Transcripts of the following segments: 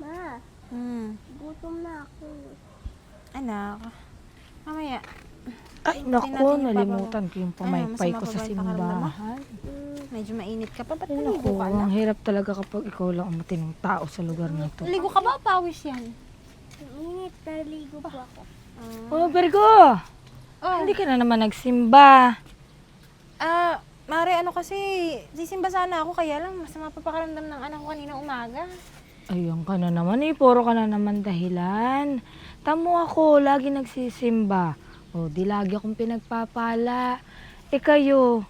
Ma, gutom na ako. Anak, mamaya. Ay, Hintayin naku, natin yung nalimutan ko yung pamaypay masama ko pa sa ba yung pakiramdam mo? simbahan. Medyo mainit ka pa. Ba't Ay, naligo naku, ka na? ang hirap talaga kapag ikaw lang ang matinong tao sa lugar na ito. Ligo ka ba? Pawis yan. Init, naligo po ako. Oh, Virgo! Oh, Hindi ka na naman nagsimba. Mare, ano kasi, sisimba sana ako, kaya lang masama pa pakiramdam ng anak ko kanina umaga. Ayun ka na naman eh, puro ka na naman dahilan. Tamo ako, lagi nagsisimba. O, di lagi akong pinagpapala. Kayo,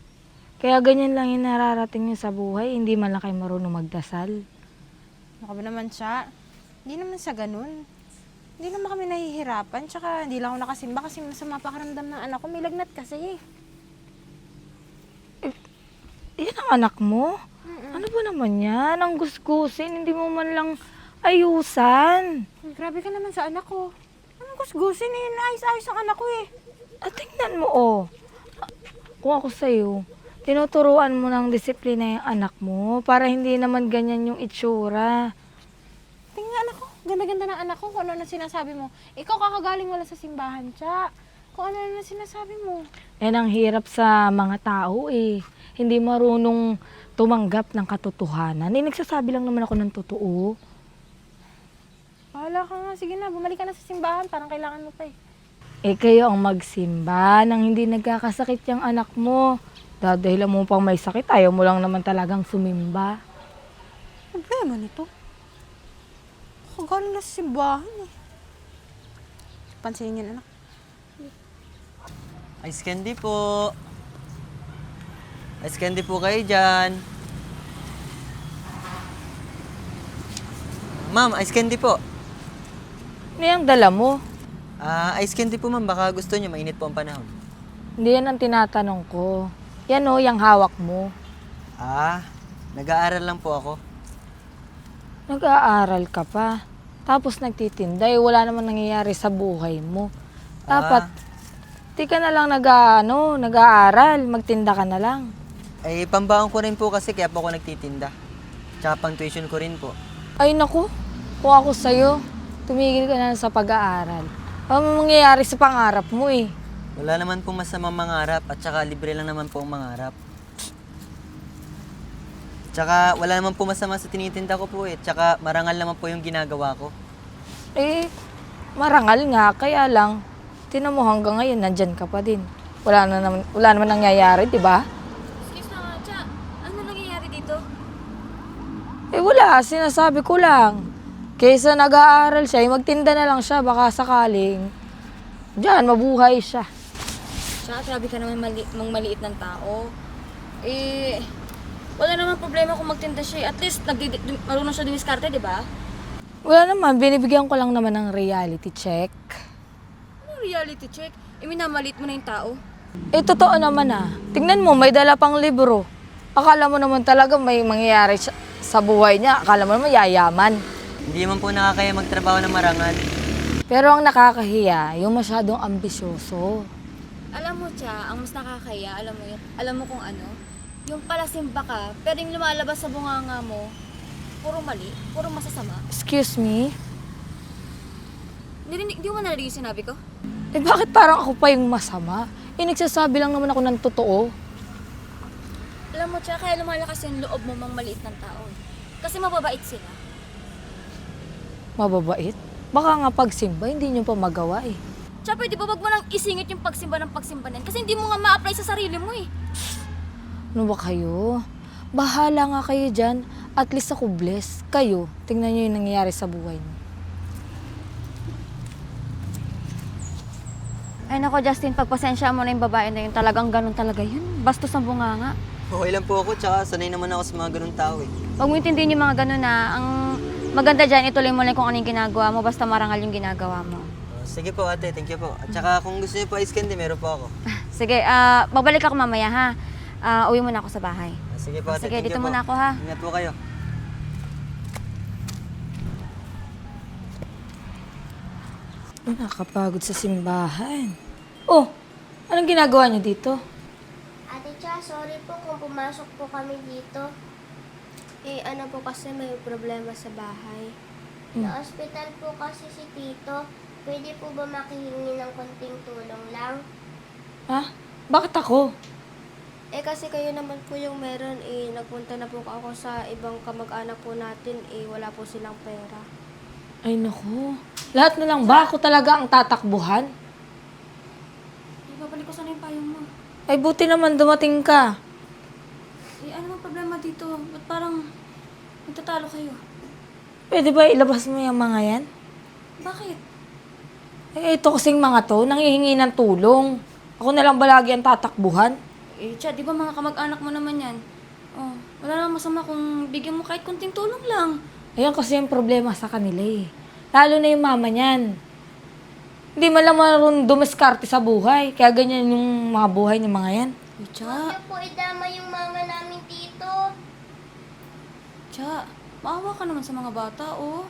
kaya ganyan lang yung nararating niyo sa buhay, hindi man lang kayo marunong magdasal. Ano ba naman siya? Hindi naman sa ganun. Hindi naman kami nahihirapan, tsaka hindi lang ako nakasimba kasi masama pakiramdam ng anak ko. May lagnat kasi. Yan ang anak mo? Ano ba naman yan? Ang gusgusin, hindi mo man lang ayusan. Grabe ka naman sa anak ko. Anong gusgusin eh? Naayos-ayos ang anak ko eh. At tingnan mo, oh. Kung ako sa'yo, tinuturuan mo ng disiplina yung anak mo para hindi naman ganyan yung itsura. Tingnan anak ko. Ganda-ganda ng anak ko. Kung ano na sinasabi mo. Ikaw kakagaling wala sa simbahan, siya. Kung ano na sinasabi mo. Yan ang hirap sa mga tao eh. Hindi marunong tumanggap ng katotohanan. Nagsasabi lang naman ako ng totoo. Bahala ka nga. Sige na, bumalik ka na sa simbahan. Parang kailangan mo pa eh. Kayo ang magsimba nang hindi nagkakasakit yung anak mo. Dahil mo pang may sakit, ayaw mo lang naman talagang sumimba. Problema nito. Kakagaling na sa simbahan eh. Pansinin yan, anak. Ice candy po. Ice candy po kayo dyan. Ma'am, ice candy po. Ano yung dala mo? Ice candy po ma'am, baka gusto niyo, mainit po ang panahon. Hindi yan ang tinatanong ko. Yan o, yung hawak mo. Nag-aaral lang po ako. Nag-aaral ka pa. Tapos nagtitinda, wala naman nangyayari sa buhay mo. Dapat, di ka na lang nag-aaral, magtinda ka na lang. Pambaon ko rin po kasi kaya po ako nagtitinda. Tsaka pang tuition ko rin po. Ay naku, kung ako sa'yo, tumigil ka na sa pag-aaral. Ano mangyayari sa pangarap mo eh? Wala naman pong masamang mangarap at tsaka libre lang naman po ang mangarap. Tsaka wala naman po masama sa tinitinda ko po eh. Tsaka marangal naman po yung ginagawa ko. Marangal nga, kaya lang, tinan mo hanggang ngayon, nandyan ka pa din. Wala naman nangyayari, di ba? Excuse na nga, Cha. Ano nangyayari dito? Wala, sinasabi ko lang. Kaysa nag-aaral siya, magtinda na lang siya, baka sakaling. Diyan, mabuhay siya. Cha, grabe ka naman maliit ng tao. Wala naman problema kung magtinda siya. At least, marunong siya dumiskarte, di ba? Wala naman, binibigyan ko lang naman ng reality check. Ano reality check? Minamalit mo na yung tao. Totoo naman Tingnan mo, may dala pang libro. Akala mo naman talaga may mangyayari sa buhay niya. Akala mo naman yayaman. Hindi man po nakakaya magtrabaho ng marangal. Pero ang nakakahiya, yung masyadong ambisyoso. Alam mo, Cha, ang mas nakakaya, alam mo yun? Alam mo kung ano? Yung palasimba ka, pero yung lumalabas sa bunganga mo, puro mali, puro masasama. Excuse me? Di mo narinig yung sinabi ko? Bakit parang ako pa yung masama? Nagsasabi lang naman ako ng totoo. Alam mo, Cha, kaya lumalakas yung loob mo mang maliit ng tao. Kasi mababait sila. Mababait? Baka nga pagsimba, hindi nyo pa magawa eh. Cha, pwede ba wag mo nang isingit yung pagsimba ng pagsimbanan? Kasi hindi mo nga ma-apply sa sarili mo eh. Ano ba kayo? Bahala nga kayo dyan. At least ako bless. Kayo, tingnan nyo yung nangyayari sa buhay niyo. Ay nako, Justin, pagpasensya mo na yung babae na yun. Talagang ganun talaga yun. Bastos ang bunganga. Okay lang po ako, tsaka sanay naman ako sa mga ganun tao eh. Huwag mo intindihin yung mga ganun na. Ang maganda dyan, ituloy mo lang kung ano yung ginagawa mo. Basta marangal yung ginagawa mo. Sige po ate, thank you po. At tsaka kung gusto niyo po ice candy, meron po ako. Sige, babalik ako mamaya ha. Uwi muna ako sa bahay. Sige po ate, Sige, thank you dito po. muna ako ha. Ingat po kayo. Nakakapagod sa simbahan. Oh, anong ginagawa niyo dito? Ate Cha, sorry po kung pumasok po kami dito. Ano po kasi may problema sa bahay. Na-hospital po kasi si Tito. Pwede po ba makihingi ng konting tulong lang? Ha? Bakit ako? Eh kasi kayo naman po yung meron nagpunta na po ako sa ibang kamag-anak po natin wala po silang pera. Ay naku. Lahat na lang ba ako talaga ang tatakbuhan? Ibabalik ko sana yung payong mo. Ay buti naman dumating ka. Ano bang problema dito? Ba't parang nagtatalo kayo? Pwede ba ilabas mo yung mga yan? Bakit? Eh ito kasing mga to, nangihingi ng tulong. Ako na lang ba lagi ang tatakbuhan? Cha, di ba mga kamag-anak mo naman yan? Oh, wala namang masama kung bigyan mo kahit konting tulong lang. Ayan kasi yung problema sa kanila eh. Lalo na yung mama niyan. Hindi man lang marunong dumiskarte sa buhay. Kaya ganyan yung mga buhay ng mga yan. Cha, Huwag niyo po idama yung mama namin dito. Cha, maawa ka naman sa mga bata, oh.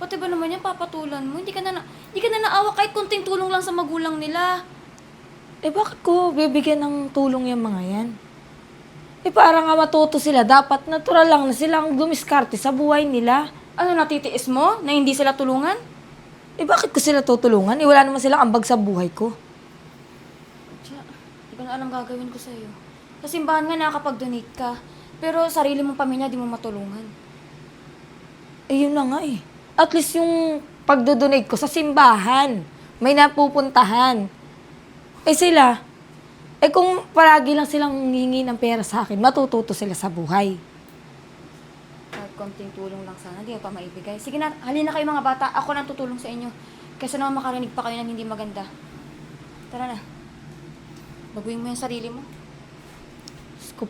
Pati ba naman yan, papatulan mo? Hindi ka na naawa kahit konting tulong lang sa magulang nila. Eh bakit ko bibigyan ng tulong yung mga yan? Eh para nga matuto sila, dapat natural lang na sila ang dumiskarte sa buhay nila. Ano, natitiis mo na hindi sila tulungan? Eh bakit ko sila tutulungan? Eh wala naman silang ambag sa buhay ko. Cha, hindi ko na alam gagawin ko sa'yo. Sa simbahan nga nakakapag-donate ka, pero sarili mong pamilya di mo matulungan. Eh yun na nga eh. At least yung pagdodonate ko sa simbahan, may napupuntahan. Eh sila, eh kung palagi lang silang hingi ng pera sa akin, matututo sila sa buhay. Kahit konting tulong lang sana, di mo pa maibigay. Sige na, halina kayo mga bata, ako nang tutulong sa inyo. Kaysa naman makarinig pa kayo ng hindi maganda. Tara na. Baguhin mo yung sarili mo. Scoop.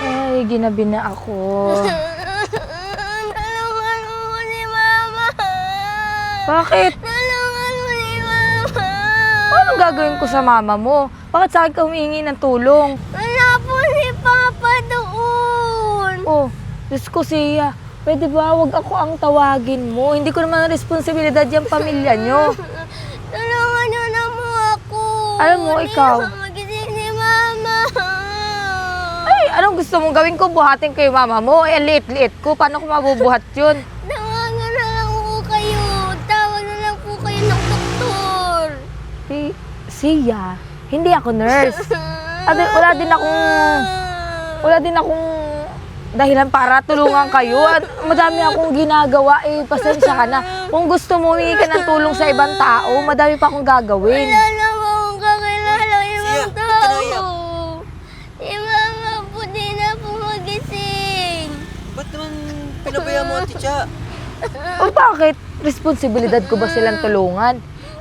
Ay, ginabi na ako. Tulungan mo ni Mama! Bakit? Tulungan mo ni Mama! Anong gagawin ko sa mama mo? Bakit sa akin ka humihingi ng tulong? Wala po si Papa doon! Oh, Diyos ko siya. Pwede ba wag ako ang tawagin mo? Hindi ko naman responsibilidad yung pamilya nyo. Tulungan niyo na mo ako! Alam mo, ikaw. Hindi ako magising ni Mama! Ay, anong gusto mong gawin ko? Buhatin ko yung mama mo? Eh, liit-liit ko. Paano ko mabubuhat yun? Tawagan na lang po kayo! Tawag na lang po kayo ng doktor! Siya, hindi ako nurse. At wala din akong dahilan para tulungan kayo. At madami akong ginagawa. Eh, pasensya ka na. Kung gusto mo humingi ka ng tulong sa ibang tao, madami pa akong gagawin. Wala na po akong kakilala ibang Siya, ba't ka naiyak? tao! Si Mama po di na po magising! Ba't naman pinabaya mo, Ate Cha? O bakit? Responsibilidad ko ba silang tulungan?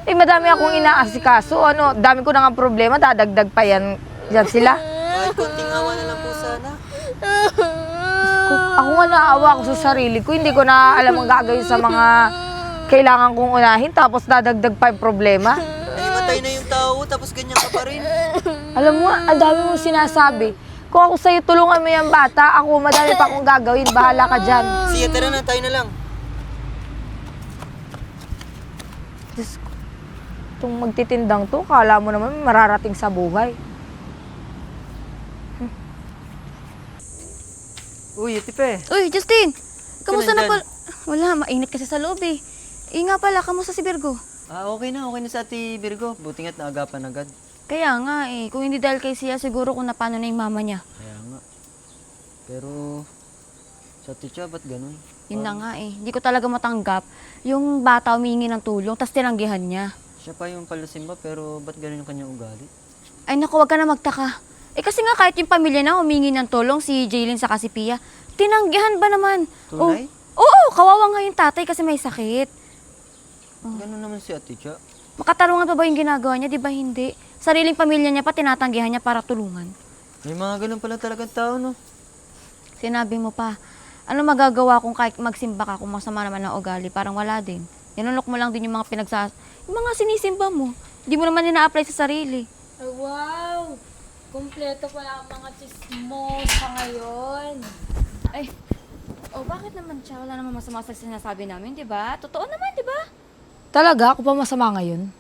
Eh, madami akong inaasikaso. Ano, dami ko na nga problema. Dadagdag pa yan sila. Kahit konting awa na lang po sana. Ako nga naawa ako sa sarili ko. Hindi ko na alam ang gagawin sa mga kailangan kong unahin. Tapos dadagdag pa yung problema. Ay, matay na yung tao, tapos ganyan ka pa rin. Alam mo, ang dami mong sinasabi. Kung ako sa'yo, tulungan mo yung bata. Ako, madami pa akong gagawin. Bahala ka dyan. Siya, tara na, tayo na lang. Diyos ko. Itong magtitindang to, kala mo naman mararating sa buhay. Uy, Ate Pe. Uy, Justin! Kamusta na nandyan? Wala, mainit kasi sa loob eh. Nga pala, kamusta si Virgo? Okay na sa Ate Virgo. Buti nga't naagapan agad. Kaya nga eh, kung hindi dahil kay Sia, siguro kung napano na yung mama niya. Kaya nga. Pero, sa Ate Cha, ba't ganun? Yun na nga eh, hindi ko talaga matanggap yung bata humingi ng tulong, tas tinanggihan niya. Siya pa yung palasimba, pero ba't ganun yung kanyang ugali? Ay naku, wag ka na magtaka. Eh kasi nga kahit yung pamilya na humingi ng tulong, si Jaylin sa si Pia, tinanggihan ba naman? Tunay? Oo, kawawa nga yung tatay kasi may sakit. Ganun naman si Ate Cha. Makatarungan pa ba yung ginagawa niya? Di ba hindi? Sariling pamilya niya pa, tinatanggihan niya para tulungan. May mga ganun pala talagang tao, no? Sinabi mo pa, ano magagawa kung kahit magsimba ka kung masama naman ang ugali? Parang wala din. Yanunok mo lang din yung mga yung mga sinisimba mo. Hindi mo naman ina-apply sa sarili. Ay, wow! Kompleto pala ang mga chismosa ngayon. Ay, bakit naman siya? Wala naman masama sa sinasabi namin, di ba? Totoo naman, di ba? Talaga? Ako pa masama ngayon?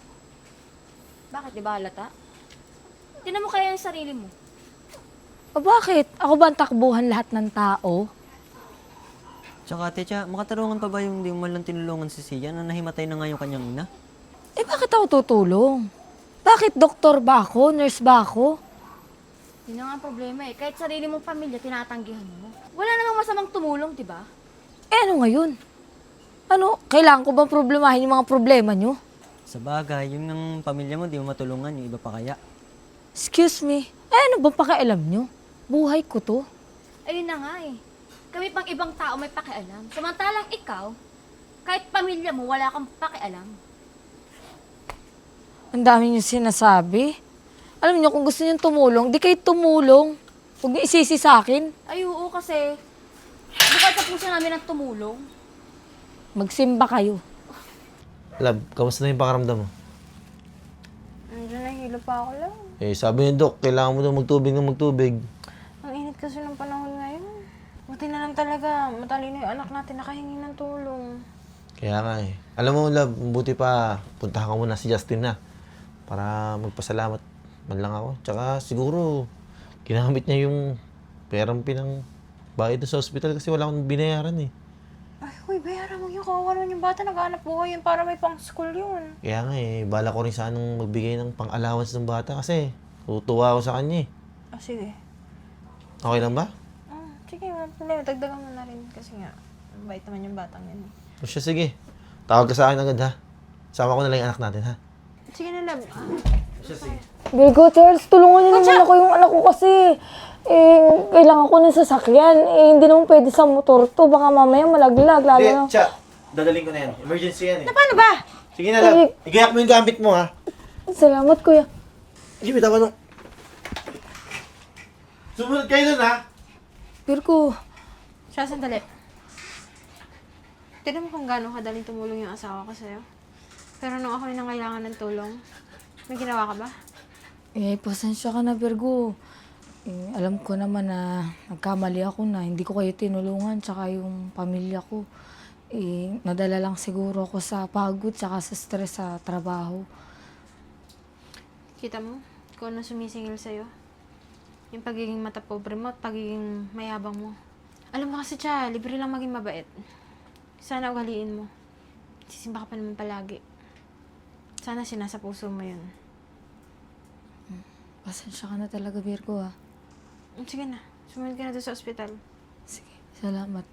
Bakit, di ba halata? Tingnan mo kaya yung sarili mo. O bakit? Ako ba ang takbuhan lahat ng tao? Tsaka, Techa, makatarungan pa ba yung di mo man lang tinulungan si Sia na nahimatay na nga yung kanyang ina? Eh, bakit ako tutulong? Bakit doktor ba ako? Nurse ba ako? Yun na nga ang problema eh. Kahit sarili mong pamilya, tinatanggihan mo. Wala namang masamang tumulong, di ba? Eh, ano ngayon? Ano, kailangan ko bang problemahin yung mga problema nyo? Sa bagay, yung ng pamilya mo, di mo matulungan, yung iba pa kaya. Excuse me, eh, ano bang pakialam nyo? Buhay ko to. Ayun na nga eh. Kami pang ibang tao may pakialam. Samantalang ikaw, kahit pamilya mo, wala kang pakialam. Ang dami nyo sinasabi. Alam nyo, kung gusto nyo tumulong, di kayo tumulong. Huwag nyo isisi sa akin. Ay, oo kasi, bukod sa puso namin ang tumulong. Magsimba kayo. Love, kamusta na yung pakaramdam mo? Nandiyan na, hilo pa ako lang. Eh, sabi ni Doc, kailangan mo daw magtubig ng magtubig. Ang init kasi ng panahon ngayon. Buti na lang talaga, matalino yung anak natin nakahingi ng tulong. Kaya nga eh. Alam mo, Love, buti pa, puntahan ka muna si Justin na. Para magpasalamat man lang ako. Tsaka siguro, ginamit niya yung perang pinang bayad sa hospital kasi wala akong binayaran eh. Ay, huy, bayaran mo yun. Kawawa naman yung bata, nag-aanap buhay yun para may pang-school yun. Kaya nga eh, bala ko rin sanang magbigay ng pang-allowance ng bata kasi tutuwa ako sa kanya eh. Ah, sige. Okay lang ba? Sige, wala problema. Dagdagan mo na rin kasi nga, mabait naman yung batang yan. O siya, sige. Tawag ka sa akin agad ha. Sama ko na lang yung anak natin ha. Sige na, love. Virgo, Charles, tulungan niyo naman ako yung anak ko kasi. Eh, kailangan ko ng sasakyan. Eh, hindi naman pwede sa motor to. Baka mamaya malaglag. Lalo na. Tiya, dadaling ko na yan. Emergency yan eh. Paano ba? Sige na lang. Igayak mo yung gamit mo ha. Salamat, kuya. Sige, bitawan mo. Sumunod kayo dun ha. Virgo, Siya, sandali. Tignan mo kung gaano kadaling tumulong yung asawa ko sa'yo. Pero nung ako yung nangailangan ng tulong, may ginawa ka ba? eh, pasensya ka na, Virgo. Eh, alam ko naman na nagkamali ako na hindi ko kayo tinulungan tsaka yung pamilya ko. Eh, nadala lang siguro ako sa pagod tsaka sa stress sa trabaho. Kita mo kung ano sumisingil sa'yo. Yung pagiging mata pobre mo at pagiging mayabang mo. Alam mo kasi, Cha, libre lang maging mabait. Sana ugaliin mo. Sisimba ka pa naman palagi. Sana sinasa puso mo yun. Pasensya ka na talaga, Virgo, ha. Sige na, sumunod ka na doon sa ospital. Sige, salamat.